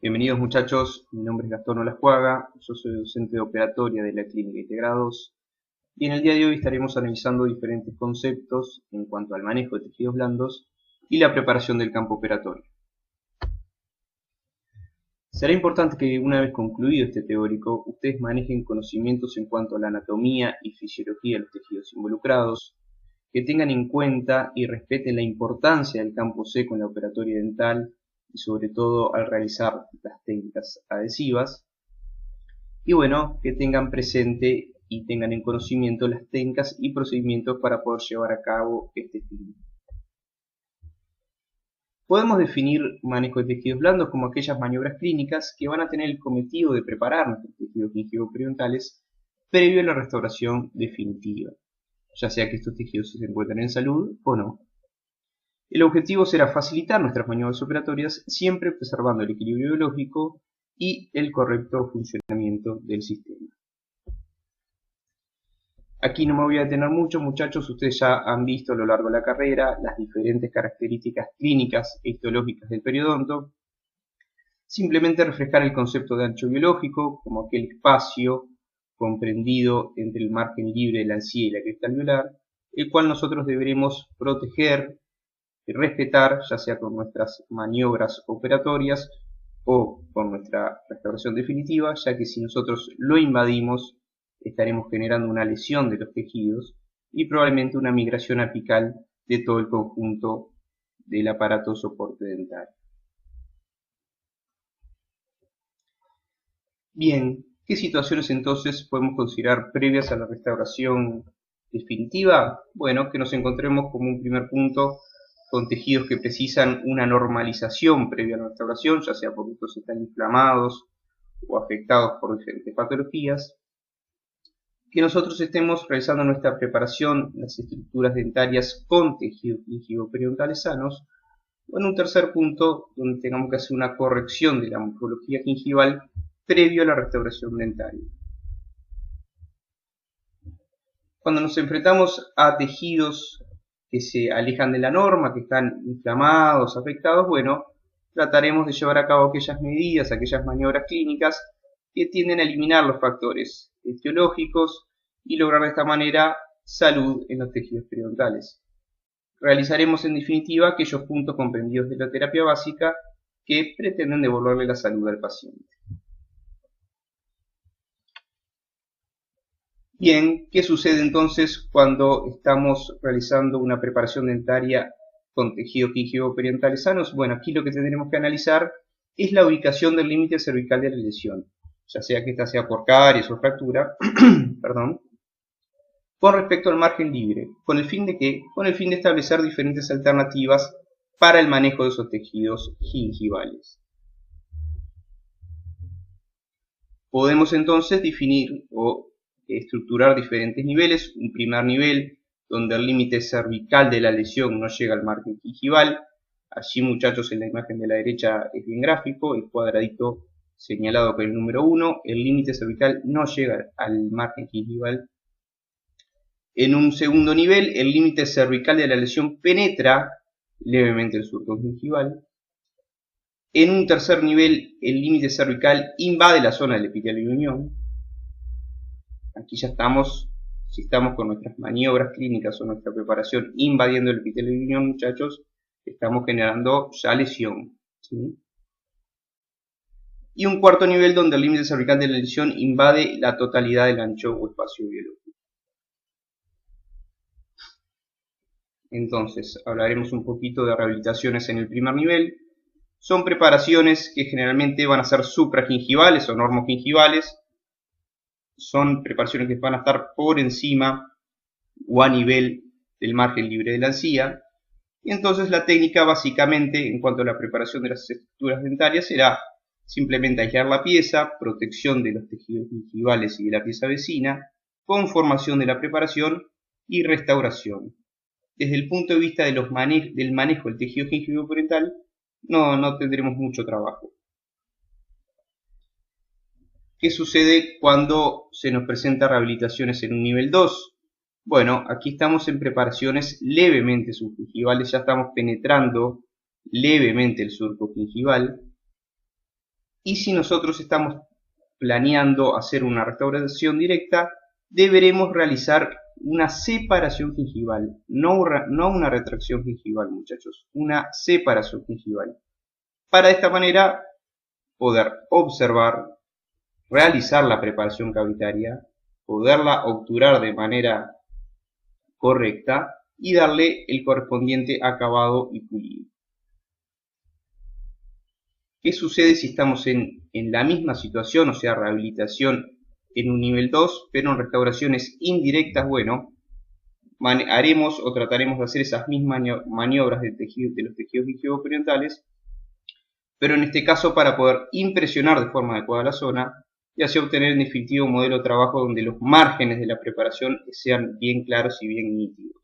Bienvenidos muchachos, mi nombre es Gastón Olascuaga, yo soy docente de operatoria de la Clínica Integrados y en el día de hoy estaremos analizando diferentes conceptos en cuanto al manejo de tejidos blandos y la preparación del campo operatorio. Será importante que una vez concluido este teórico, ustedes manejen conocimientos en cuanto a la anatomía y fisiología de los tejidos involucrados, que tengan en cuenta y respeten la importancia del campo seco en la operatoria dental y sobre todo al realizar las técnicas adhesivas. Y bueno, que tengan presente y tengan en conocimiento las técnicas y procedimientos para poder llevar a cabo este fin. Podemos definir manejo de tejidos blandos como aquellas maniobras clínicas que van a tener el cometido de preparar nuestros tejidos gingivo-periodontales previo a la restauración definitiva, ya sea que estos tejidos se encuentren en salud o no. El objetivo será facilitar nuestras maniobras operatorias siempre preservando el equilibrio biológico y el correcto funcionamiento del sistema. Aquí no me voy a detener mucho, muchachos, ustedes ya han visto a lo largo de la carrera las diferentes características clínicas e histológicas del periodonto. Simplemente reflejar el concepto de ancho biológico como aquel espacio comprendido entre el margen libre de la encía y la cresta alveolar, el cual nosotros deberemos proteger y respetar, ya sea con nuestras maniobras operatorias o con nuestra restauración definitiva, ya que si nosotros lo invadimos estaremos generando una lesión de los tejidos y probablemente una migración apical de todo el conjunto del aparato soporte dental. Bien, ¿qué situaciones entonces podemos considerar previas a la restauración definitiva? Bueno, que nos encontremos como un primer punto con tejidos que precisan una normalización previa a la restauración, ya sea porque estos están inflamados o afectados por diferentes patologías. Que nosotros estemos realizando nuestra preparación, las estructuras dentarias con tejidos gingivo-periodontales sanos, o en un tercer punto, donde tengamos que hacer una corrección de la morfología gingival previo a la restauración dentaria. Cuando nos enfrentamos a tejidos que se alejan de la norma, que están inflamados, afectados, bueno, trataremos de llevar a cabo aquellas medidas, aquellas maniobras clínicas que tienden a eliminar los factores etiológicos y lograr de esta manera salud en los tejidos periodontales. Realizaremos en definitiva aquellos puntos comprendidos de la terapia básica que pretenden devolverle la salud al paciente. Bien, ¿qué sucede entonces cuando estamos realizando una preparación dentaria con tejidos gingivo-periodontales sanos? Bueno, aquí lo que tendremos que analizar es la ubicación del límite cervical de la lesión, ya sea que esta sea por caries o fractura, perdón, con respecto al margen libre, ¿con el fin de qué? Con el fin de establecer diferentes alternativas para el manejo de esos tejidos gingivales. Podemos entonces definir o estructurar diferentes niveles, un primer nivel donde el límite cervical de la lesión no llega al margen gingival. Allí, muchachos, en la imagen de la derecha es bien gráfico, el cuadradito señalado con el número 1, el límite cervical no llega al margen gingival. En un segundo nivel, el límite cervical de la lesión penetra levemente el surco gingival. En un tercer nivel, el límite cervical invade la zona del epitelio de unión. Aquí ya estamos, si estamos con nuestras maniobras clínicas o nuestra preparación invadiendo el epitelio de unión, muchachos, estamos generando ya lesión, ¿sí? Y un cuarto nivel donde el límite cervical de la lesión invade la totalidad del ancho o espacio biológico. Entonces, hablaremos un poquito de rehabilitaciones en el primer nivel. Son preparaciones que generalmente van a ser supragingivales o normogingivales. Son preparaciones que van a estar por encima o a nivel del margen libre de la encía. Y entonces la técnica básicamente en cuanto a la preparación de las estructuras dentarias será simplemente aislar la pieza, protección de los tejidos gingivales y de la pieza vecina, conformación de la preparación y restauración. Desde el punto de vista de del manejo del tejido gingivo-periodental no tendremos mucho trabajo. ¿Qué sucede cuando se nos presenta rehabilitaciones en un nivel 2? Bueno, aquí estamos en preparaciones levemente subgingivales, ya estamos penetrando levemente el surco gingival. Y si nosotros estamos planeando hacer una restauración directa, deberemos realizar una separación gingival, no una retracción gingival, muchachos, una separación gingival. Para de esta manera poder observar, realizar la preparación cavitaria, poderla obturar de manera correcta y darle el correspondiente acabado y pulido. ¿Qué sucede si estamos en la misma situación, o sea, rehabilitación en un nivel 2, pero en restauraciones indirectas? Bueno, haremos o trataremos de hacer esas mismas maniobras de los tejidos gingivo-periodontal, pero en este caso para poder impresionar de forma adecuada la zona y así obtener en definitiva un modelo de trabajo donde los márgenes de la preparación sean bien claros y bien nítidos.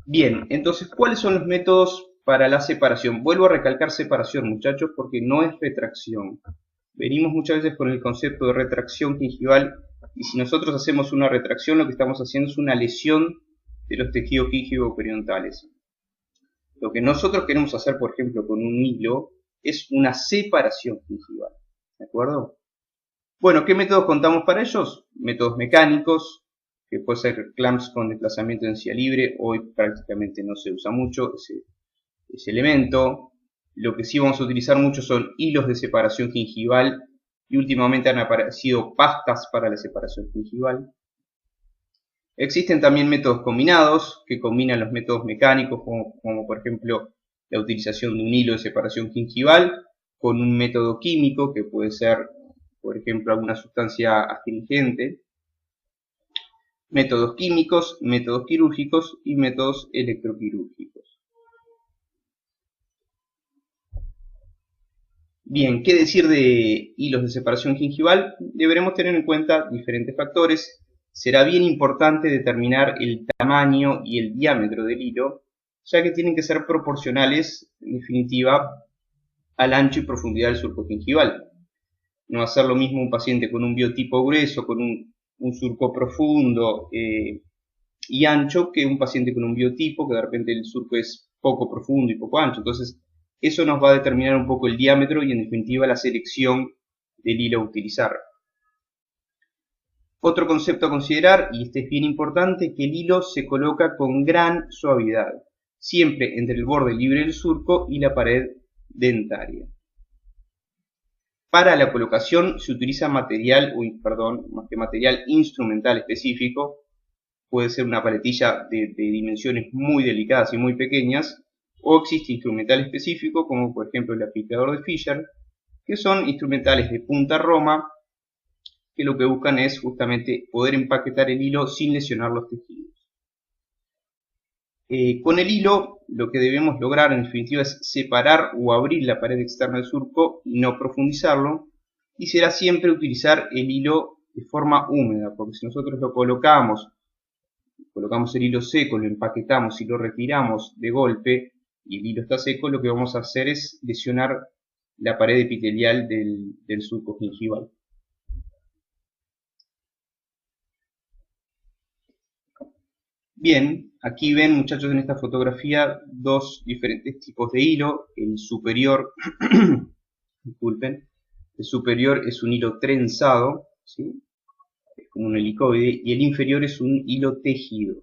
Bien, entonces, ¿cuáles son los métodos para la separación? Vuelvo a recalcar separación, muchachos, porque no es retracción. Venimos muchas veces con el concepto de retracción gingival, y si nosotros hacemos una retracción, lo que estamos haciendo es una lesión de los tejidos gingivo-periodontales. Lo que nosotros queremos hacer, por ejemplo, con un hilo, es una separación gingival. ¿De acuerdo? Bueno, ¿qué métodos contamos para ellos? Métodos mecánicos, que puede ser clamps con desplazamiento de encía libre. Hoy prácticamente no se usa mucho ese elemento. Lo que sí vamos a utilizar mucho son hilos de separación gingival, y últimamente han aparecido pastas para la separación gingival. Existen también métodos combinados que combinan los métodos mecánicos, como por ejemplo la utilización de un hilo de separación gingival con un método químico que puede ser, por ejemplo, alguna sustancia astringente. Métodos químicos, métodos quirúrgicos y métodos electroquirúrgicos. Bien, ¿qué decir de hilos de separación gingival? Deberemos tener en cuenta diferentes factores. Será bien importante determinar el tamaño y el diámetro del hilo, ya que tienen que ser proporcionales, en definitiva, al ancho y profundidad del surco gingival. No va a ser lo mismo un paciente con un biotipo grueso, con un surco profundo y ancho, que un paciente con un biotipo que de repente el surco es poco profundo y poco ancho. Entonces, eso nos va a determinar un poco el diámetro y en definitiva la selección del hilo a utilizar. Otro concepto a considerar, y este es bien importante, que el hilo se coloca con gran suavidad, siempre entre el borde libre del surco y la pared dentaria. Para la colocación se utiliza más que material instrumental específico. Puede ser una paletilla de dimensiones muy delicadas y muy pequeñas, o existe instrumental específico como por ejemplo el aplicador de Fisher, que son instrumentales de punta roma que lo que buscan es justamente poder empaquetar el hilo sin lesionar los tejidos. Con el hilo lo que debemos lograr en definitiva es separar o abrir la pared externa del surco y no profundizarlo, y será siempre utilizar el hilo de forma húmeda, porque si nosotros lo colocamos el hilo seco, lo empaquetamos y lo retiramos de golpe y el hilo está seco, lo que vamos a hacer es lesionar la pared epitelial del surco gingival. Bien, aquí ven, muchachos, en esta fotografía dos diferentes tipos de hilo. El superior, disculpen, el superior es un hilo trenzado, ¿sí? Es como un helicoide, y el inferior es un hilo tejido.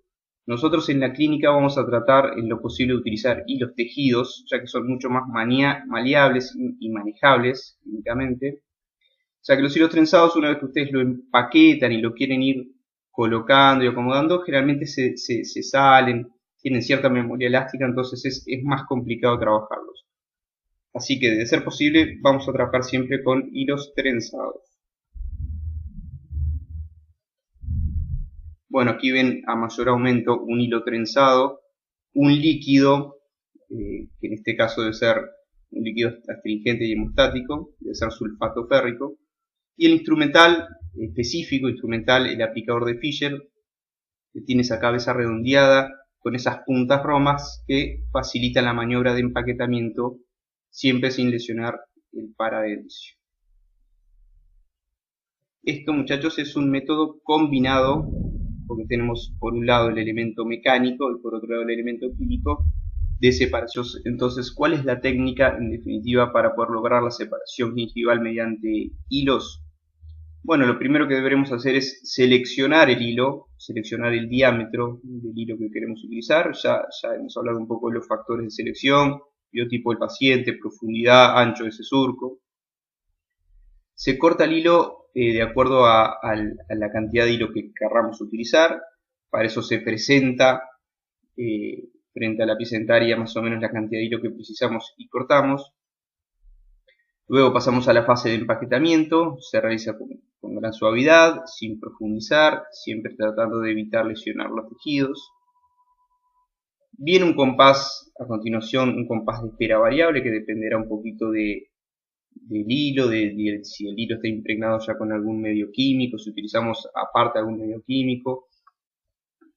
Nosotros en la clínica vamos a tratar en lo posible de utilizar hilos tejidos, ya que son mucho más maleables y manejables clínicamente. O sea que los hilos trenzados, una vez que ustedes lo empaquetan y lo quieren ir colocando y acomodando, generalmente se salen, tienen cierta memoria elástica, entonces es más complicado trabajarlos. Así que de ser posible vamos a trabajar siempre con hilos trenzados. Bueno, aquí ven a mayor aumento un hilo trenzado, un líquido, que en este caso debe ser un líquido astringente y hemostático, debe ser sulfato férrico, y el instrumental específico, el aplicador de Fisher, que tiene esa cabeza redondeada con esas puntas romas que facilitan la maniobra de empaquetamiento siempre sin lesionar el paradencio. Esto, muchachos, es un método combinado, porque tenemos por un lado el elemento mecánico y por otro lado el elemento químico, de separación. Entonces, ¿cuál es la técnica en definitiva para poder lograr la separación gingival mediante hilos? Bueno, lo primero que deberemos hacer es seleccionar el hilo, seleccionar el diámetro del hilo que queremos utilizar. Ya hemos hablado un poco de los factores de selección, biotipo del paciente, profundidad, ancho de ese surco. Se corta el hilo de acuerdo a la cantidad de hilo que querramos utilizar. Para eso se presenta frente a la pieza dentaria más o menos la cantidad de hilo que precisamos y cortamos. Luego pasamos a la fase de empaquetamiento. Se realiza con gran suavidad, sin profundizar, siempre tratando de evitar lesionar los tejidos. Viene un compás a continuación, un compás de espera variable que dependerá un poquito del hilo, si el hilo está impregnado ya con algún medio químico, si utilizamos aparte algún medio químico,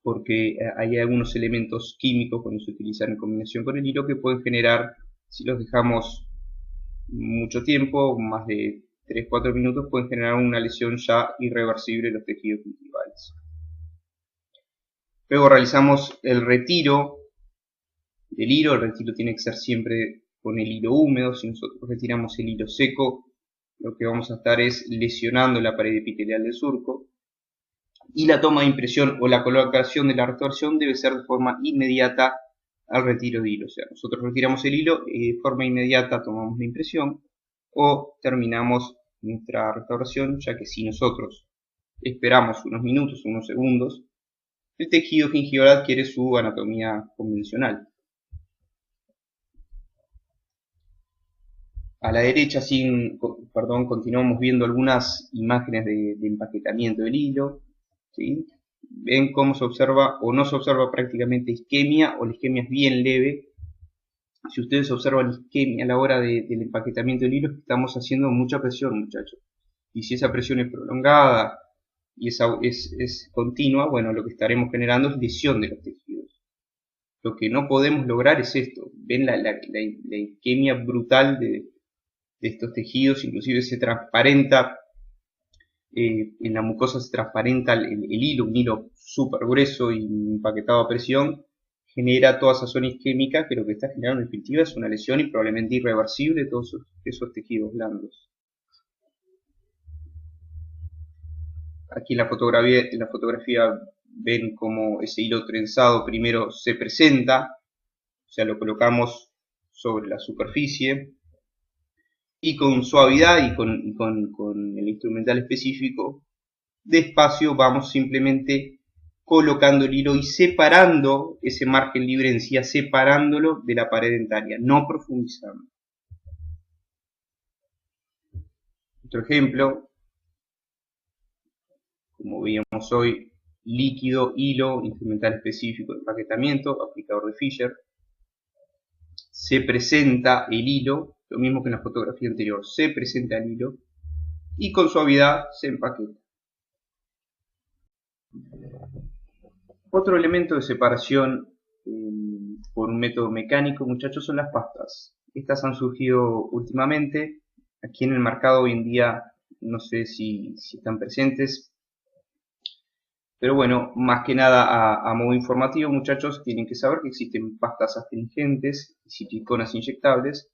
porque hay algunos elementos químicos cuando se utilizan en combinación con el hilo que pueden generar, si los dejamos mucho tiempo, más de 3-4 minutos, pueden generar una lesión ya irreversible en los tejidos gingivales. Luego realizamos el retiro del hilo. El retiro tiene que ser siempre con el hilo húmedo. Si nosotros retiramos el hilo seco, lo que vamos a estar es lesionando la pared epitelial del surco. Y la toma de impresión o la colocación de la retorsión debe ser de forma inmediata al retiro de hilo. O sea, nosotros retiramos el hilo y de forma inmediata tomamos la impresión o terminamos nuestra restauración, ya que si nosotros esperamos unos minutos, unos segundos, el tejido gingival adquiere su anatomía convencional. A la derecha, continuamos viendo algunas imágenes de empaquetamiento del hilo. ¿Sí? Ven cómo se observa o no se observa prácticamente isquemia, o la isquemia es bien leve. Si ustedes observan isquemia a la hora del empaquetamiento del hilo, estamos haciendo mucha presión, muchachos. Y si esa presión es prolongada y es continua, bueno, lo que estaremos generando es lesión de los tejidos. Lo que no podemos lograr es esto. Ven la isquemia brutal de estos tejidos, inclusive se transparenta. En la mucosa se transparenta el hilo, un hilo súper grueso y empaquetado a presión, genera toda esa zona isquémica que lo que está generando en definitiva es una lesión y probablemente irreversible de todos esos tejidos blandos. Aquí en la fotografía ven cómo ese hilo trenzado primero se presenta, o sea, lo colocamos sobre la superficie y con suavidad y con el instrumental específico, despacio vamos simplemente colocando el hilo y separando ese margen libre en sí, separándolo de la pared dentaria, no profundizando. Otro ejemplo, como veíamos hoy, líquido, hilo, instrumental específico de empaquetamiento, aplicador de Fischer. Se presenta el hilo, lo mismo que en la fotografía anterior, se presenta el hilo y con suavidad se empaqueta. Otro elemento de separación por un método mecánico, muchachos, son las pastas. Estas han surgido últimamente. Aquí en el mercado hoy en día no sé si están presentes. Pero bueno, más que nada a modo informativo, muchachos, tienen que saber que existen pastas astringentes y siliconas inyectables,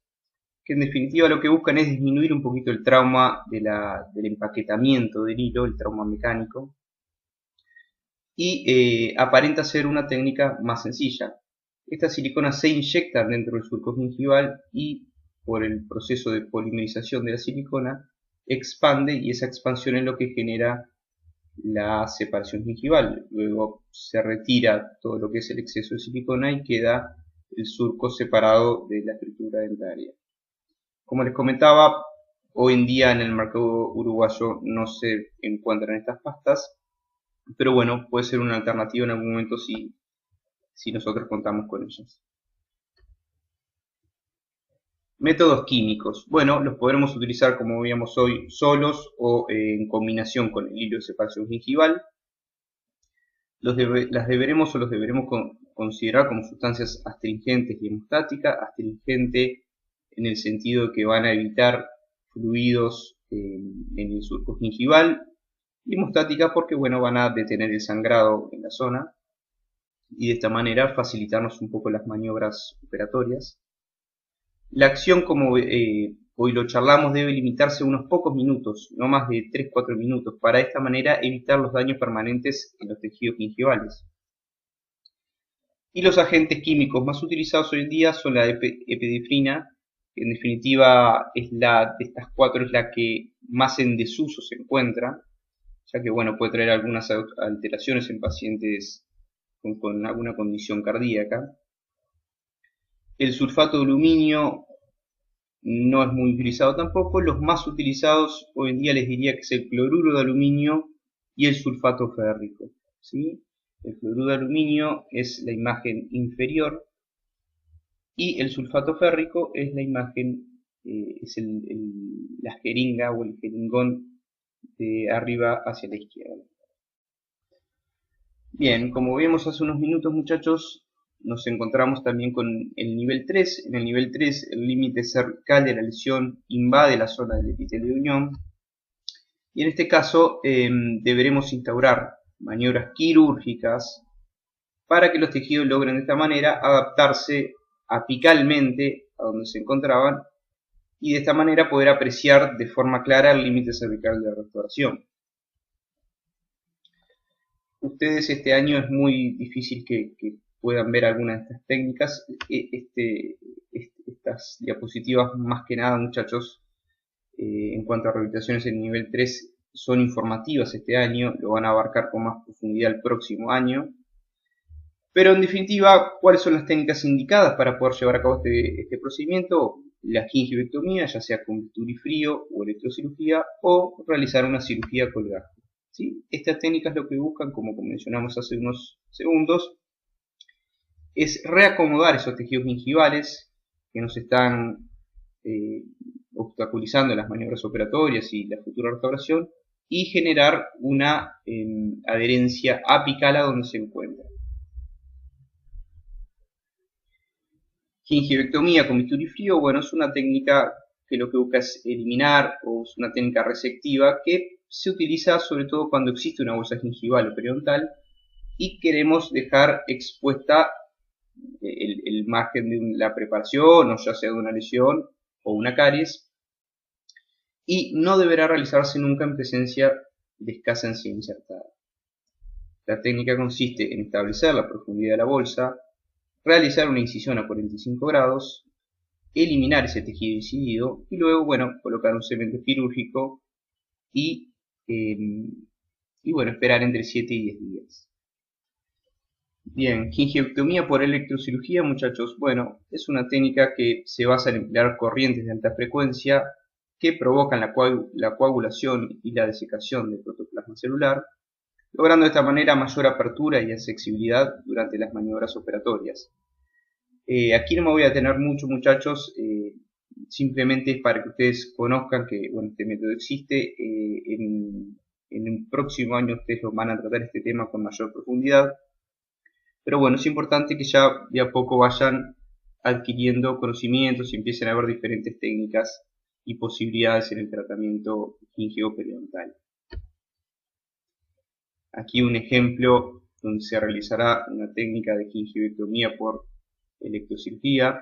que en definitiva lo que buscan es disminuir un poquito el trauma del empaquetamiento del hilo, el trauma mecánico, y aparenta ser una técnica más sencilla. Estas siliconas se inyectan dentro del surco gingival y por el proceso de polimerización de la silicona expande, y esa expansión es lo que genera la separación gingival. Luego se retira todo lo que es el exceso de silicona y queda el surco separado de la estructura dentaria. Como les comentaba, hoy en día en el mercado uruguayo no se encuentran estas pastas, pero bueno, puede ser una alternativa en algún momento si nosotros contamos con ellas. Métodos químicos. Bueno, los podremos utilizar, como veíamos hoy, solos o en combinación con el hilo de separación gingival. Las deberemos considerar como sustancias astringentes y hemostáticas. Astringente en el sentido de que van a evitar fluidos en el surco gingival. Y hemostática porque, bueno, van a detener el sangrado en la zona. y de esta manera facilitarnos un poco las maniobras operatorias. La acción, como hoy lo charlamos, debe limitarse a unos pocos minutos, no más de 3-4 minutos, para de esta manera evitar los daños permanentes en los tejidos gingivales. Y los agentes químicos más utilizados hoy en día son la epinefrina, que en definitiva es de estas cuatro es la que más en desuso se encuentra, ya que bueno, puede traer algunas alteraciones en pacientes con alguna condición cardíaca. El sulfato de aluminio no es muy utilizado tampoco. Los más utilizados hoy en día les diría que es el cloruro de aluminio y el sulfato férrico, ¿sí? El cloruro de aluminio es la imagen inferior y el sulfato férrico es la imagen, es la jeringa o el jeringón de arriba hacia la izquierda. Bien, como vimos hace unos minutos, muchachos, nos encontramos también con el nivel 3. En el nivel 3 el límite cervical de la lesión invade la zona del epitelio de unión y en este caso deberemos instaurar maniobras quirúrgicas para que los tejidos logren de esta manera adaptarse apicalmente a donde se encontraban y de esta manera poder apreciar de forma clara el límite cervical de restauración. Ustedes este año es muy difícil que puedan ver alguna de estas técnicas. Estas diapositivas, más que nada, muchachos, en cuanto a rehabilitaciones en nivel 3, son informativas este año, lo van a abarcar con más profundidad el próximo año. Pero en definitiva, ¿cuáles son las técnicas indicadas para poder llevar a cabo este procedimiento? La gingivectomía, ya sea con bisturí frío o electrocirugía, o realizar una cirugía colgante. ¿Sí? Estas técnicas lo que buscan, como mencionamos hace unos segundos, es reacomodar esos tejidos gingivales que nos están obstaculizando las maniobras operatorias y la futura restauración y generar una adherencia apical a donde se encuentra. Gingivectomía con bisturí frío, bueno, es una técnica que lo que busca es eliminar, o es una técnica resectiva que se utiliza sobre todo cuando existe una bolsa gingival o periodontal y queremos dejar expuesta el margen de la preparación, o ya sea de una lesión o una caries, y no deberá realizarse nunca en presencia de escasa encía insertada. La técnica consiste en establecer la profundidad de la bolsa, realizar una incisión a 45 grados, eliminar ese tejido incidido y luego, bueno, colocar un cemento quirúrgico y bueno, esperar entre 7 y 10 días. Bien, gingivectomía por electrocirugía, muchachos, bueno, es una técnica que se basa en emplear corrientes de alta frecuencia que provocan la coagulación y la desecación del protoplasma celular, logrando de esta manera mayor apertura y accesibilidad durante las maniobras operatorias. Aquí no me voy a detener mucho, muchachos, simplemente es para que ustedes conozcan que bueno, este método existe. En el próximo año ustedes lo van a tratar este tema con mayor profundidad. Pero bueno, es importante que ya de a poco vayan adquiriendo conocimientos y empiecen a ver diferentes técnicas y posibilidades en el tratamiento gingivoperiodontal. Aquí un ejemplo donde se realizará una técnica de gingivectomía por electrocirugía.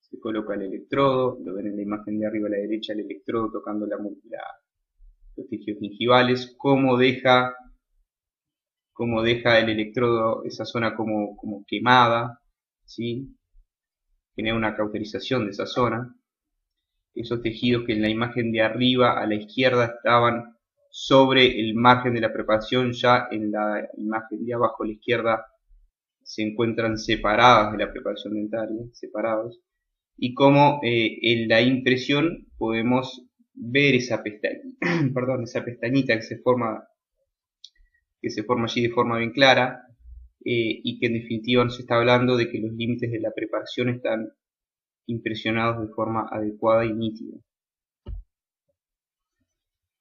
Se coloca el electrodo, lo ven en la imagen de arriba a la derecha, el electrodo tocando los tejidos gingivales, cómo deja el electrodo esa zona como quemada, ¿sí? Genera una cauterización de esa zona. Esos tejidos que en la imagen de arriba a la izquierda estaban sobre el margen de la preparación, ya en la imagen de abajo a la izquierda se encuentran separadas de la preparación dentaria, separados, y como en la impresión podemos ver esa pestañita que se forma allí de forma bien clara, y que en definitiva nos está hablando de que los límites de la preparación están impresionados de forma adecuada y nítida.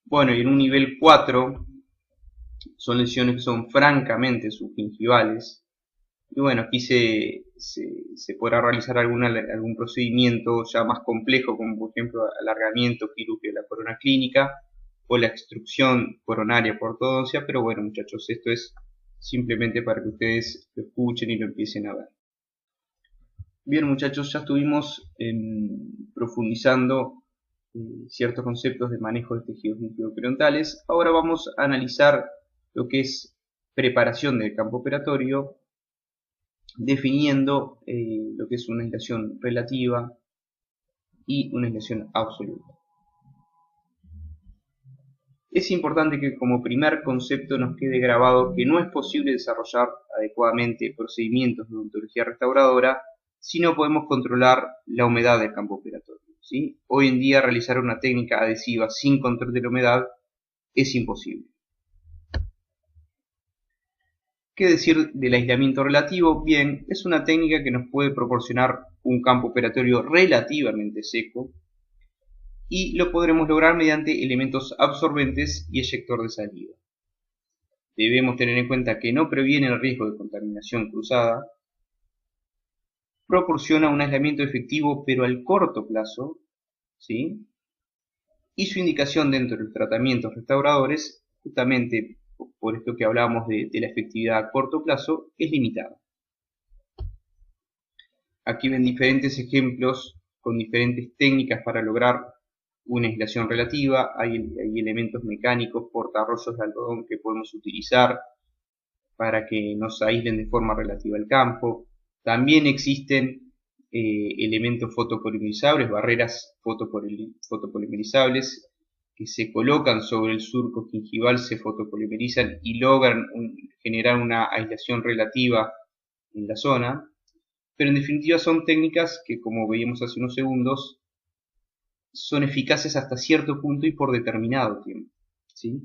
Bueno, y en un nivel 4 son lesiones que son francamente subgingivales. Y bueno, aquí se podrá realizar algún procedimiento ya más complejo, como por ejemplo alargamiento quirúrgico de la corona clínica, o la extrusión coronaria por ortodoncia, pero bueno muchachos, esto es simplemente para que ustedes lo escuchen y lo empiecen a ver. Bien muchachos, ya estuvimos profundizando ciertos conceptos de manejo de tejidos nucleoperiodontal. Ahora vamos a analizar lo que es preparación del campo operatorio, definiendo lo que es una aislación relativa y una aislación absoluta. Es importante que como primer concepto nos quede grabado que no es posible desarrollar adecuadamente procedimientos de odontología restauradora si no podemos controlar la humedad del campo operatorio, ¿sí? Hoy en día realizar una técnica adhesiva sin control de la humedad es imposible. ¿Qué decir del aislamiento relativo? Bien, es una técnica que nos puede proporcionar un campo operatorio relativamente seco y lo podremos lograr mediante elementos absorbentes y eyector de saliva. Debemos tener en cuenta que no previene el riesgo de contaminación cruzada, proporciona un aislamiento efectivo pero al corto plazo, ¿sí? Y su indicación dentro de los tratamientos restauradores, justamente por esto que hablábamos de la efectividad a corto plazo, es limitada. Aquí ven diferentes ejemplos con diferentes técnicas para lograr una aislación relativa. Hay elementos mecánicos, portarrollos de algodón que podemos utilizar para que nos aíslen de forma relativa el campo. También existen elementos fotopolimerizables, barreras fotopolimerizables que se colocan sobre el surco gingival, se fotopolimerizan y logran generar una aislación relativa en la zona. Pero en definitiva son técnicas que, como veíamos hace unos segundos, son eficaces hasta cierto punto y por determinado tiempo, ¿sí?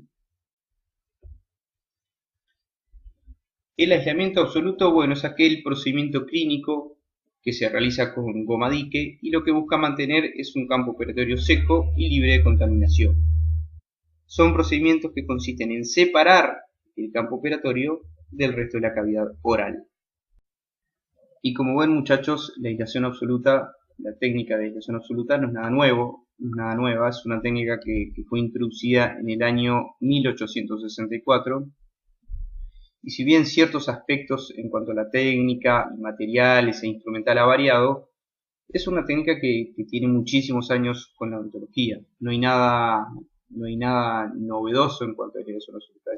El aislamiento absoluto, bueno, es aquel procedimiento clínico que se realiza con goma dique y lo que busca mantener es un campo operatorio seco y libre de contaminación. Son procedimientos que consisten en separar el campo operatorio del resto de la cavidad oral. Y como ven muchachos, la aislación absoluta, la técnica de aislación absoluta no es nada nuevo, no es nada nueva, es una técnica que fue introducida en el año 1864. Y si bien ciertos aspectos en cuanto a la técnica, materiales e instrumental ha variado, es una técnica que tiene muchísimos años con la odontología. No hay nada novedoso en cuanto a la aislación absoluta.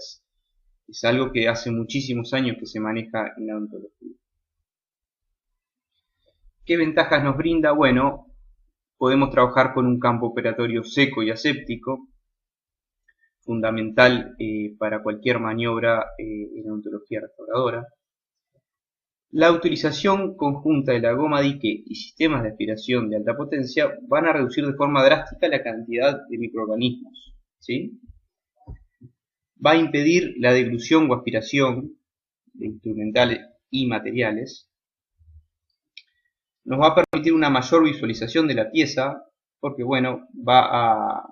Es algo que hace muchísimos años que se maneja en la odontología. ¿Qué ventajas nos brinda? Bueno, podemos trabajar con un campo operatorio seco y aséptico, fundamental para cualquier maniobra en odontología restauradora. La utilización conjunta de la goma dique y sistemas de aspiración de alta potencia van a reducir de forma drástica la cantidad de microorganismos, ¿sí? Va a impedir la deglución o aspiración de instrumentales y materiales. Nos va a permitir una mayor visualización de la pieza, porque bueno, va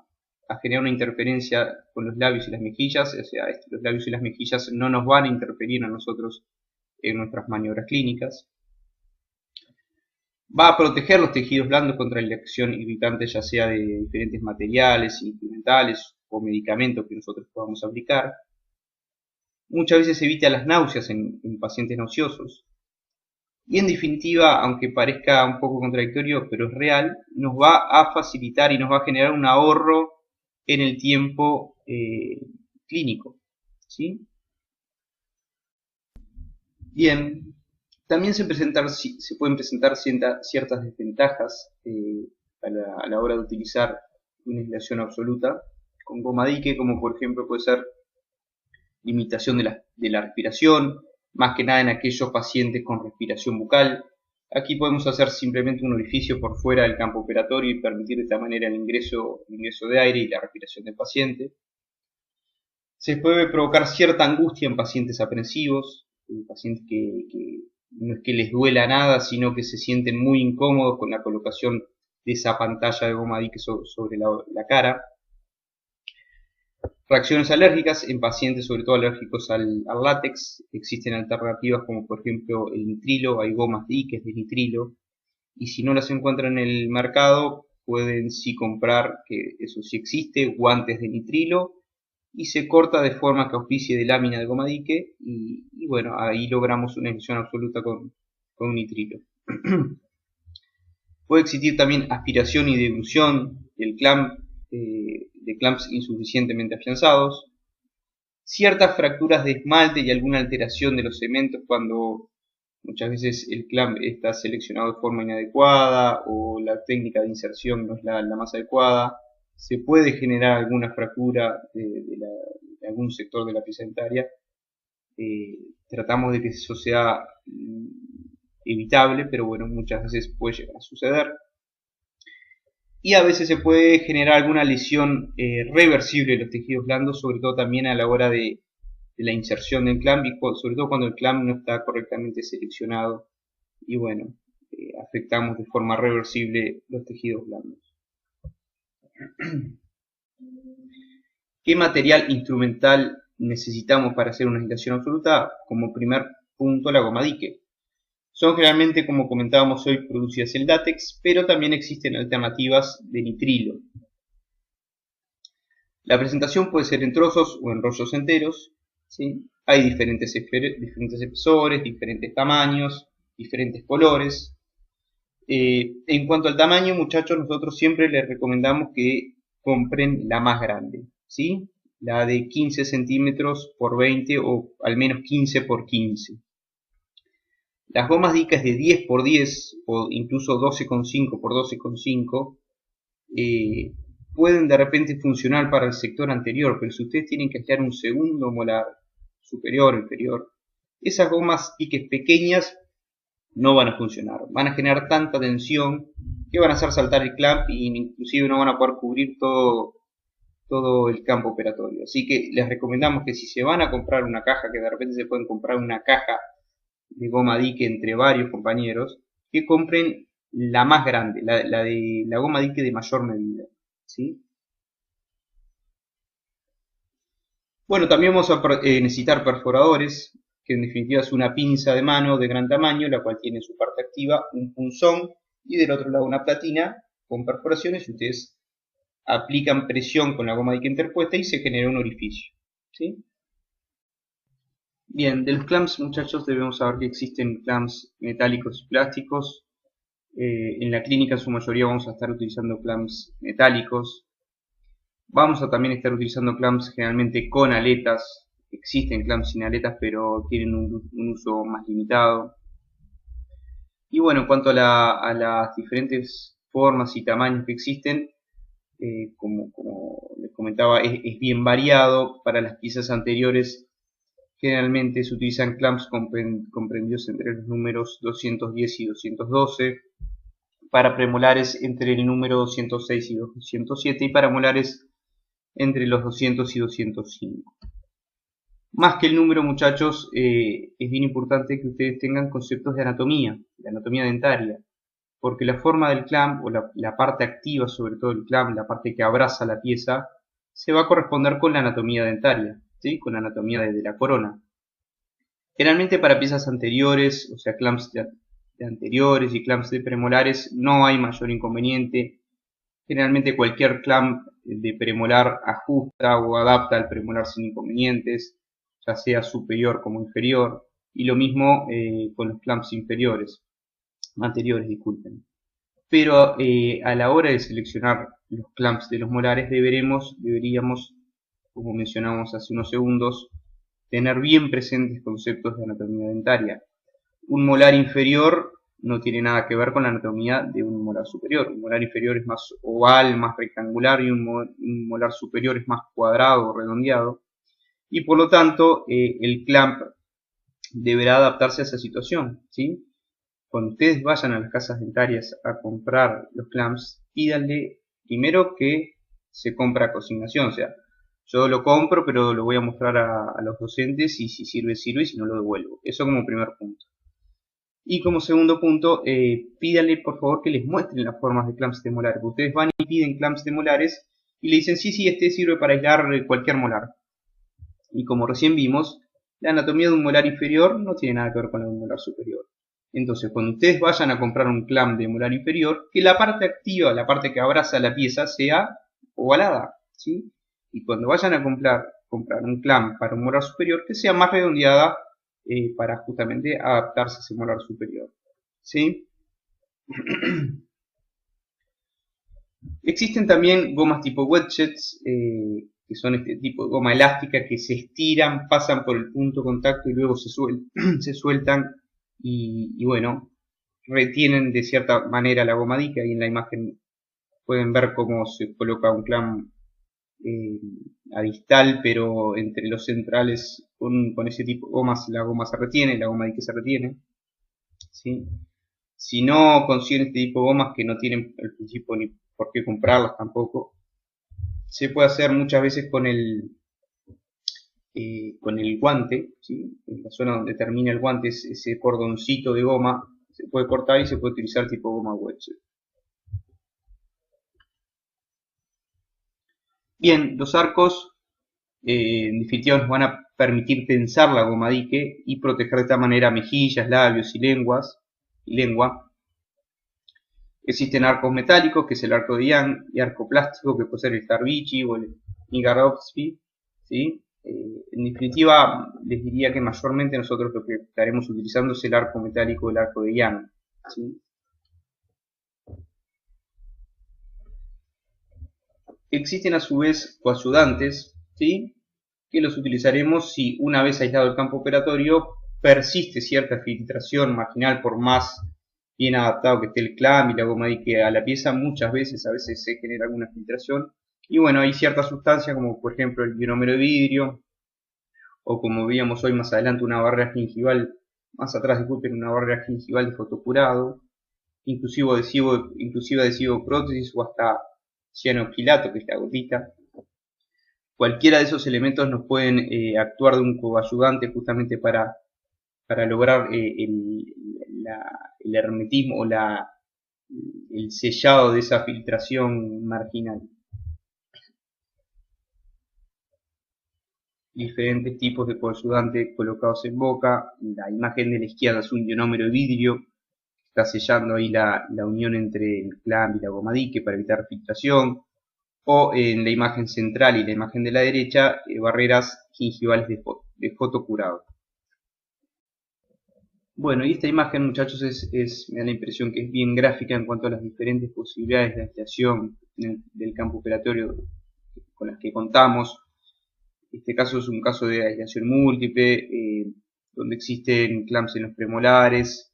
a generar una interferencia con los labios y las mejillas, o sea, los labios y las mejillas no nos van a interferir a nosotros en nuestras maniobras clínicas. Va a proteger los tejidos blandos contra la acción irritante, ya sea de diferentes materiales, instrumentales o medicamentos que nosotros podamos aplicar. Muchas veces evita las náuseas en pacientes nauseosos. Y en definitiva, aunque parezca un poco contradictorio, pero es real, nos va a facilitar y nos va a generar un ahorro en el tiempo clínico, ¿sí? Bien, también se pueden presentar ciertas desventajas a la hora de utilizar una aislación absoluta con goma dique, como por ejemplo puede ser limitación de la respiración, más que nada en aquellos pacientes con respiración bucal. Aquí podemos hacer simplemente un orificio por fuera del campo operatorio y permitir de esta manera el ingreso de aire y la respiración del paciente. Se puede provocar cierta angustia en pacientes aprensivos, en pacientes que no es que les duela nada, sino que se sienten muy incómodos con la colocación de esa pantalla de goma dique sobre la cara. Reacciones alérgicas en pacientes sobre todo alérgicos al látex. Existen alternativas como por ejemplo el nitrilo, hay gomas diques de nitrilo y si no las encuentran en el mercado pueden sí comprar, que eso sí existe, guantes de nitrilo, y se corta de forma que auspicie de lámina de goma dique, y bueno, ahí logramos una inyección absoluta con nitrilo. Puede existir también aspiración y deglución del clamp, de clamps insuficientemente afianzados, ciertas fracturas de esmalte y alguna alteración de los cementos cuando muchas veces el clamp está seleccionado de forma inadecuada o la técnica de inserción no es la más adecuada. Se puede generar alguna fractura de algún sector de la pieza dentaria. Tratamos de que eso sea evitable, pero bueno, muchas veces puede llegar a suceder. Y a veces se puede generar alguna lesión reversible de los tejidos blandos, sobre todo también a la hora de la inserción del clamp, y sobre todo cuando el clamp no está correctamente seleccionado, y bueno, afectamos de forma reversible los tejidos blandos. ¿Qué material instrumental necesitamos para hacer una aislación absoluta? Como primer punto, la goma dique. Son generalmente, como comentábamos hoy, producidas en látex, pero también existen alternativas de nitrilo. La presentación puede ser en trozos o en rollos enteros, ¿sí? Hay diferentes espesores, diferentes tamaños, diferentes colores. En cuanto al tamaño, muchachos, nosotros siempre les recomendamos que compren la más grande, ¿sí? La de 15 centímetros por 20 o al menos 15 por 15. Las gomas dicas de 10 por 10 o incluso 12,5 por 12,5 pueden de repente funcionar para el sector anterior, pero si ustedes tienen que aislar un segundo molar, superior o inferior, esas gomas diques pequeñas no van a funcionar, van a generar tanta tensión que van a hacer saltar el clamp y inclusive no van a poder cubrir todo el campo operatorio. Así que les recomendamos que si se van a comprar una caja, que de repente se pueden comprar una caja de goma dique entre varios compañeros, que compren la más grande, la goma dique de mayor medida, ¿sí? Bueno, también vamos a necesitar perforadores, que en definitiva es una pinza de mano de gran tamaño, la cual tiene en su parte activa un punzón y del otro lado una platina con perforaciones, y ustedes aplican presión con la goma dique interpuesta y se genera un orificio, ¿sí? Bien, de los clamps, muchachos, debemos saber que existen clamps metálicos y plásticos. En la clínica en su mayoría vamos a estar utilizando clamps metálicos. Vamos a también estar utilizando clamps generalmente con aletas. Existen clamps sin aletas, pero tienen un uso más limitado. Y bueno, en cuanto a las diferentes formas y tamaños que existen, como les comentaba, es bien variado. Para las piezas anteriores generalmente se utilizan clamps comprendidos entre los números 210 y 212, para premolares entre el número 206 y 207, y para molares entre los 200 y 205. Más que el número, muchachos, es bien importante que ustedes tengan conceptos de anatomía dentaria, porque la forma del clamp, o la parte activa sobre todo del clamp, la parte que abraza la pieza, se va a corresponder con la anatomía dentaria, ¿sí? Con la anatomía de la corona. Generalmente para piezas anteriores, o sea, clamps de anteriores y clamps de premolares, no hay mayor inconveniente. Generalmente cualquier clamp de premolar ajusta o adapta al premolar sin inconvenientes, ya sea superior como inferior, y lo mismo con los clamps anteriores, disculpen. Pero a la hora de seleccionar los clamps de los molares deberíamos, como mencionamos hace unos segundos, tener bien presentes conceptos de anatomía dentaria. Un molar inferior no tiene nada que ver con la anatomía de un molar superior. Un molar inferior es más oval, más rectangular, y un molar superior es más cuadrado o redondeado. Y por lo tanto, el clamp deberá adaptarse a esa situación, ¿sí? Cuando ustedes vayan a las casas dentarias a comprar los clamps, pídanle primero que se compra a consignación, o sea, yo lo compro, pero lo voy a mostrar a los docentes, y si sirve, sirve, y si no, lo devuelvo. Eso como primer punto. Y como segundo punto, pídanle por favor que les muestren las formas de clamps de molares. Ustedes van y piden clamps de molares y le dicen, sí, este sirve para aislar cualquier molar. Y como recién vimos, la anatomía de un molar inferior no tiene nada que ver con la de un molar superior. Entonces, cuando ustedes vayan a comprar un clamp de molar inferior, que la parte activa, la parte que abraza la pieza, sea ovalada, ¿sí? Y cuando vayan a comprar un clamp para un molar superior, que sea más redondeada para justamente adaptarse a ese molar superior, ¿sí? Existen también gomas tipo wedgets, que son este tipo de goma elástica que se estiran, pasan por el punto de contacto y luego se sueltan y bueno, retienen de cierta manera la goma dique. Ahí en la imagen pueden ver cómo se coloca un clamp a distal, pero entre los centrales con ese tipo de gomas la goma se retiene, la goma dique se retiene, ¿sí? Si no consiguen este tipo de gomas, que no tienen al principio ni por qué comprarlas tampoco, se puede hacer muchas veces con el guante, ¿sí? En la zona donde termina el guante, ese cordoncito de goma se puede cortar y se puede utilizar tipo goma wedge. Bien, los arcos en definitiva nos van a permitir tensar la goma dique y proteger de esta manera mejillas, labios y lengua. Existen arcos metálicos, que es el arco de Young, y arco plástico, que puede ser el Tarbici o el Nigarovsky, ¿sí? En definitiva, les diría que mayormente nosotros lo que estaremos utilizando es el arco metálico, el arco de Young, ¿sí? Existen a su vez coayudantes, ¿sí? Que los utilizaremos si una vez aislado el campo operatorio persiste cierta filtración marginal, por más bien adaptado que esté el clamp y la goma dique a la pieza, a veces se genera alguna filtración. Y bueno, hay ciertas sustancias como por ejemplo el ionómero de vidrio, o como veíamos hoy más adelante una barrera gingival, más atrás disculpen, una barrera gingival de fotocurado, inclusive adhesivo prótesis o hasta cianoquilato, que es la gotita. Cualquiera de esos elementos nos pueden actuar de un coayudante justamente para lograr el hermetismo o el sellado de esa filtración marginal. Diferentes tipos de coayudantes colocados en boca. La imagen de la izquierda es un ionómero de vidrio que está sellando ahí la unión entre el clamp y la goma dique para evitar filtración. O en la imagen central y la imagen de la derecha, barreras gingivales de fotocurado. Bueno, y esta imagen, muchachos, me da la impresión que es bien gráfica en cuanto a las diferentes posibilidades de aislación del campo operatorio con las que contamos. Este caso es un caso de aislación múltiple, donde existen clamps en los premolares,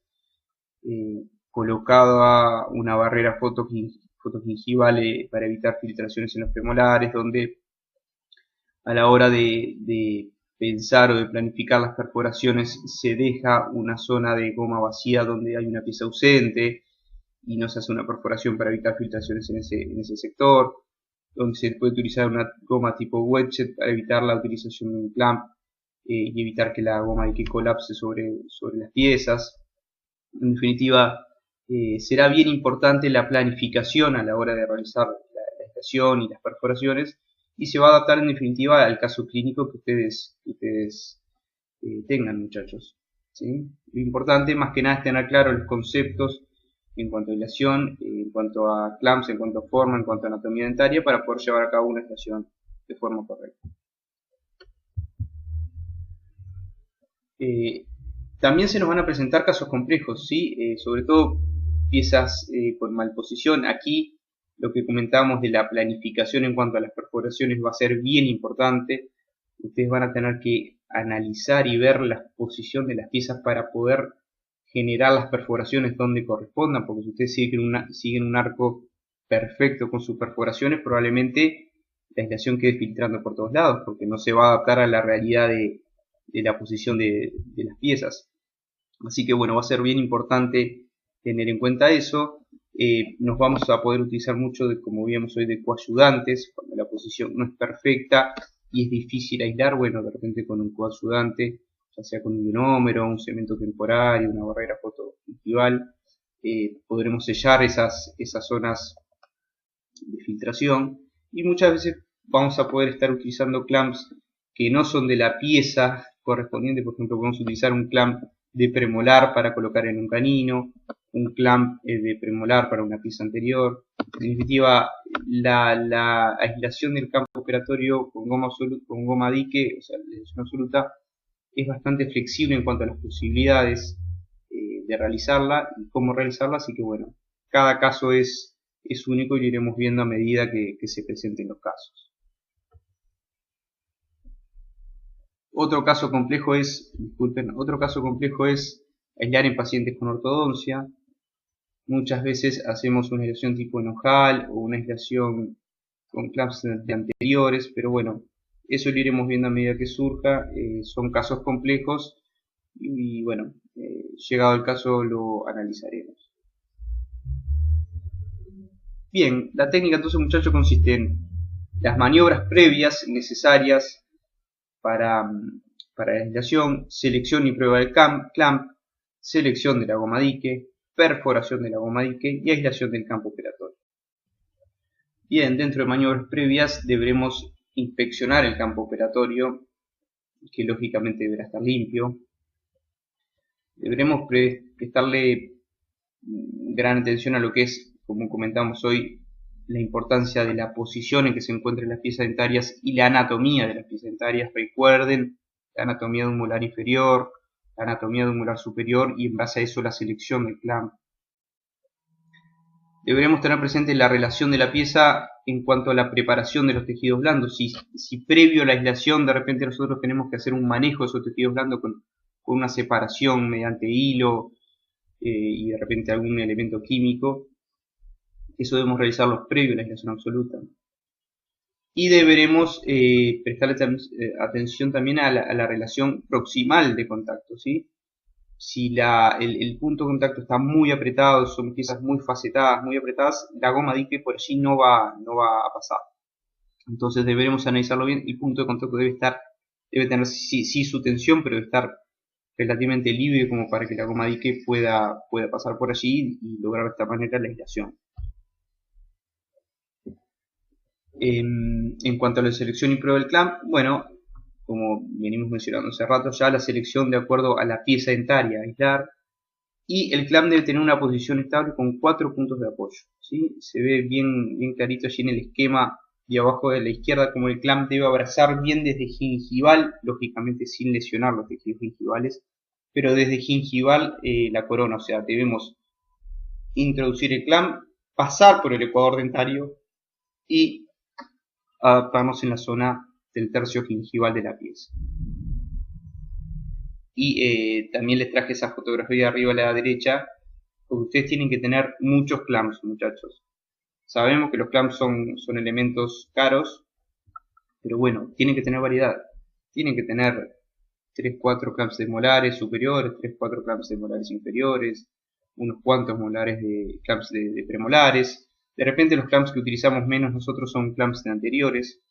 colocada una barrera fotogingival para evitar filtraciones en los premolares, donde a la hora de pensar o de planificar las perforaciones se deja una zona de goma vacía donde hay una pieza ausente y no se hace una perforación para evitar filtraciones en ese sector, donde se puede utilizar una goma tipo wedget para evitar la utilización de un clamp y evitar que la goma dique colapse sobre las piezas. En definitiva, será bien importante la planificación a la hora de realizar la estación y las perforaciones, y se va a adaptar en definitiva al caso clínico que ustedes tengan, muchachos, ¿sí? Lo importante más que nada es tener claro los conceptos en cuanto a aislación, en cuanto a clamps, en cuanto a forma, en cuanto a anatomía dentaria, para poder llevar a cabo una estación de forma correcta. También se nos van a presentar casos complejos, ¿sí? Sobre todo piezas con malposición. Aquí lo que comentábamos de la planificación en cuanto a las perforaciones va a ser bien importante. Ustedes van a tener que analizar y ver la posición de las piezas para poder generar las perforaciones donde correspondan, porque si ustedes siguen un arco perfecto con sus perforaciones, probablemente la aislación quede filtrando por todos lados, porque no se va a adaptar a la realidad de la posición de las piezas. Así que bueno, va a ser bien importante tener en cuenta eso. Nos vamos a poder utilizar mucho, como vimos hoy, de coayudantes cuando la posición no es perfecta y es difícil aislar. Bueno, de repente con un coayudante, ya sea con un ionómero, un cemento temporario, una barrera fotogingival, podremos sellar esas zonas de filtración, y muchas veces vamos a poder estar utilizando clamps que no son de la pieza correspondiente. Por ejemplo, podemos utilizar un clamp de premolar para colocar en un canino, un clamp de premolar para una pieza anterior. En definitiva, la aislación del campo operatorio con goma dique, o sea, la aislación absoluta, es bastante flexible en cuanto a las posibilidades de realizarla y cómo realizarla, así que bueno, cada caso es único y lo iremos viendo a medida que se presenten los casos. Otro caso complejo es aislar en pacientes con ortodoncia. Muchas veces hacemos una aislación tipo enojal o una aislación con clamps de anteriores, pero bueno, eso lo iremos viendo a medida que surja. Son casos complejos y bueno, llegado el caso lo analizaremos. Bien, la técnica entonces, muchachos, consiste en las maniobras previas necesarias para la aislación, selección y prueba del clamp, selección de la goma dique, perforación de la goma dique y aislación del campo operatorio. Bien, dentro de maniobras previas deberemos inspeccionar el campo operatorio, que lógicamente deberá estar limpio. Deberemos prestarle gran atención a lo que es, como comentamos hoy, la importancia de la posición en que se encuentran las piezas dentarias y la anatomía de las piezas dentarias. Recuerden la anatomía de un molar inferior, la anatomía de un molar superior y en base a eso la selección del clamp. Deberemos tener presente la relación de la pieza en cuanto a la preparación de los tejidos blandos. Si previo a la aislación de repente nosotros tenemos que hacer un manejo de esos tejidos blandos con una separación mediante hilo y de repente algún elemento químico, eso debemos realizarlo previo a la aislación absoluta. Y deberemos prestarle atención también a la relación proximal de contacto, ¿sí? Si el punto de contacto está muy apretado, son piezas muy facetadas, muy apretadas, la goma dique por allí no va a pasar. Entonces deberemos analizarlo bien. El punto de contacto debe tener sí su tensión, pero debe estar relativamente libre como para que la goma dique pueda pasar por allí y lograr de esta manera la aislación. En cuanto a la selección y prueba del clamp, bueno, como venimos mencionando hace rato ya, la selección de acuerdo a la pieza dentaria a aislar, y el clamp debe tener una posición estable con 4 puntos de apoyo, ¿sí? Se ve bien clarito allí en el esquema de abajo de la izquierda como el clamp debe abrazar bien desde gingival, lógicamente sin lesionar los tejidos gingivales, pero desde gingival la corona, o sea, debemos introducir el clamp, pasar por el ecuador dentario y adaptarnos en la zona del tercio gingival de la pieza. Y también les traje esa fotografía de arriba a la derecha, porque ustedes tienen que tener muchos clamps, muchachos. Sabemos que los clamps son elementos caros, pero bueno, tienen que tener variedad. Tienen que tener 3-4 clamps de molares superiores, 3-4 clamps de molares inferiores, unos cuantos molares de clamps de premolares. De repente los clamps que utilizamos menos nosotros son clamps de anteriores.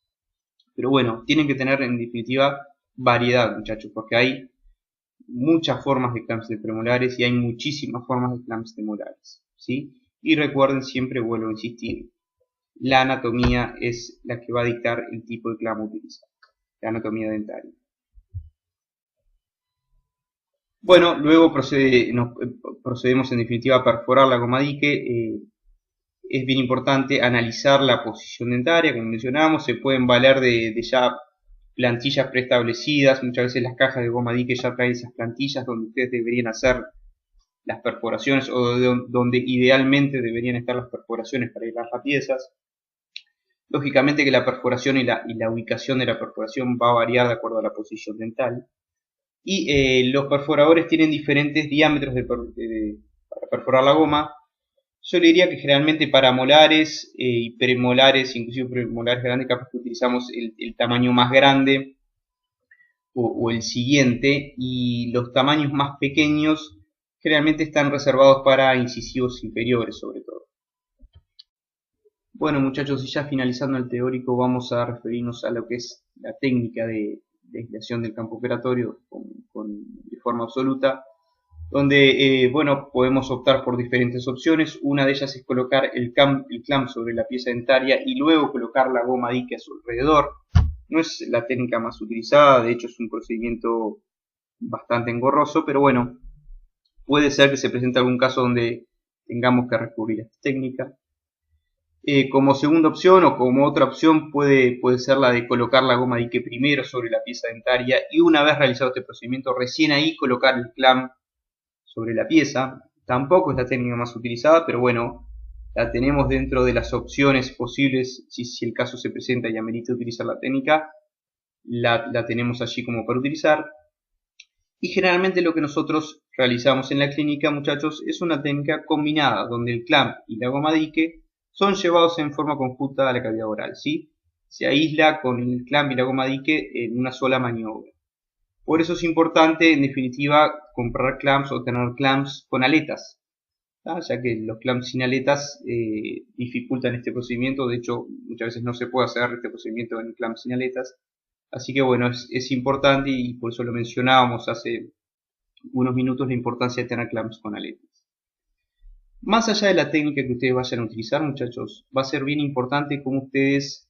Pero bueno, tienen que tener en definitiva variedad, muchachos, porque hay muchas formas de clamps de premolares y hay muchísimas formas de clamps de molares, ¿sí? Y recuerden, siempre vuelvo a insistir, la anatomía es la que va a dictar el tipo de clamp utilizado, la anatomía dentaria. Bueno, luego procedemos en definitiva a perforar la goma dique. Es bien importante analizar la posición dentaria, como mencionamos. Se pueden valer de ya plantillas preestablecidas. Muchas veces las cajas de goma dique ya traen esas plantillas donde ustedes deberían hacer las perforaciones o donde idealmente deberían estar las perforaciones para aislar las piezas. Lógicamente que la perforación y la ubicación de la perforación va a variar de acuerdo a la posición dental. Y los perforadores tienen diferentes diámetros para perforar la goma. Yo le diría que generalmente para molares y premolares, inclusive premolares grandes, capaz que utilizamos el tamaño más grande o el siguiente, y los tamaños más pequeños generalmente están reservados para incisivos inferiores sobre todo. Bueno, muchachos, y ya finalizando el teórico, vamos a referirnos a lo que es la técnica de aislación del campo operatorio de forma absoluta, donde bueno, podemos optar por diferentes opciones. Una de ellas es colocar el clamp sobre la pieza dentaria y luego colocar la goma dique a su alrededor. No es la técnica más utilizada, de hecho es un procedimiento bastante engorroso, pero bueno, puede ser que se presente algún caso donde tengamos que recurrir a esta técnica. Como segunda opción o como otra opción puede ser la de colocar la goma dique primero sobre la pieza dentaria y una vez realizado este procedimiento recién ahí colocar el clamp sobre la pieza. Tampoco es la técnica más utilizada, pero bueno, la tenemos dentro de las opciones posibles si el caso se presenta y amerita utilizar la técnica, la tenemos allí como para utilizar. Y generalmente lo que nosotros realizamos en la clínica, muchachos, es una técnica combinada donde el clamp y la goma dique son llevados en forma conjunta a la cavidad oral, ¿sí? Se aísla con el clamp y la goma dique en una sola maniobra. Por eso es importante, en definitiva, comprar clamps o tener clamps con aletas, ¿tá? Ya que los clamps sin aletas dificultan este procedimiento. De hecho, muchas veces no se puede hacer este procedimiento en clamps sin aletas. Así que bueno, es importante y por eso lo mencionábamos hace unos minutos, la importancia de tener clamps con aletas. Más allá de la técnica que ustedes vayan a utilizar, muchachos, va a ser bien importante cómo ustedes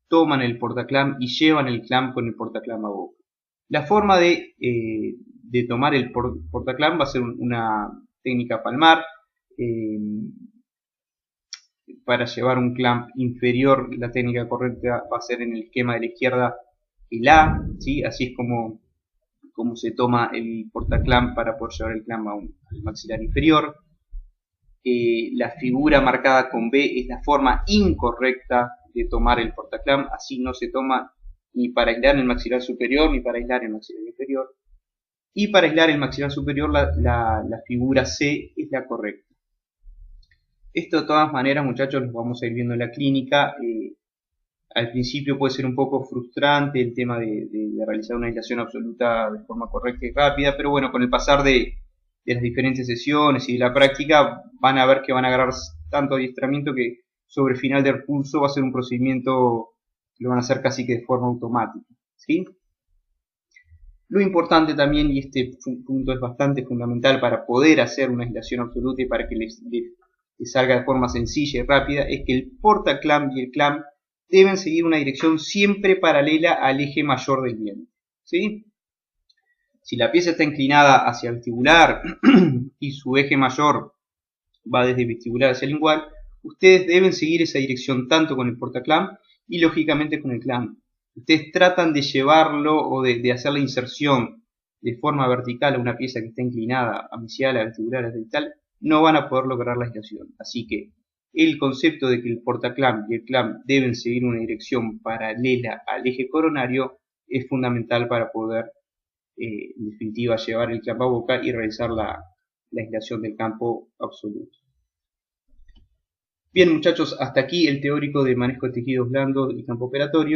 toman el portaclamp y llevan el clamp con el portaclamp a boca. La forma de tomar el portaclamp va a ser una técnica palmar. Para llevar un clamp inferior, la técnica correcta va a ser en el esquema de la izquierda el A, ¿sí? Así es como se toma el portaclamp para poder llevar el clamp al maxilar inferior. La figura marcada con B es la forma incorrecta de tomar el portaclamp, así no se toma ni para aislar el maxilar superior ni para aislar el maxilar inferior. Y para aislar el maxilar superior la figura C es la correcta. Esto de todas maneras, muchachos, lo vamos a ir viendo en la clínica. Al principio puede ser un poco frustrante el tema de realizar una aislación absoluta de forma correcta y rápida, pero bueno, con el pasar de las diferentes sesiones y de la práctica van a ver que van a agarrar tanto adiestramiento que sobre el final del curso va a ser un procedimiento que lo van a hacer casi que de forma automática, ¿sí? Lo importante también, y este punto es bastante fundamental para poder hacer una aislación absoluta y para que les salga de forma sencilla y rápida, es que el portaclamp y el clamp deben seguir una dirección siempre paralela al eje mayor del diente, ¿sí? Si la pieza está inclinada hacia el vestibular y su eje mayor va desde el vestibular hacia el lingual, ustedes deben seguir esa dirección tanto con el portaclamp y lógicamente con el clamp. Ustedes tratan de llevarlo o de hacer la inserción de forma vertical a una pieza que está inclinada a mesial, a vestibular, a rectal, no van a poder lograr la aislación. Así que el concepto de que el portaclamp y el clamp deben seguir una dirección paralela al eje coronario es fundamental para poder en definitiva llevar el clamp a boca y realizar la aislación del campo absoluto. Bien, muchachos, hasta aquí el teórico de manejo de tejidos blandos y campo operatorio.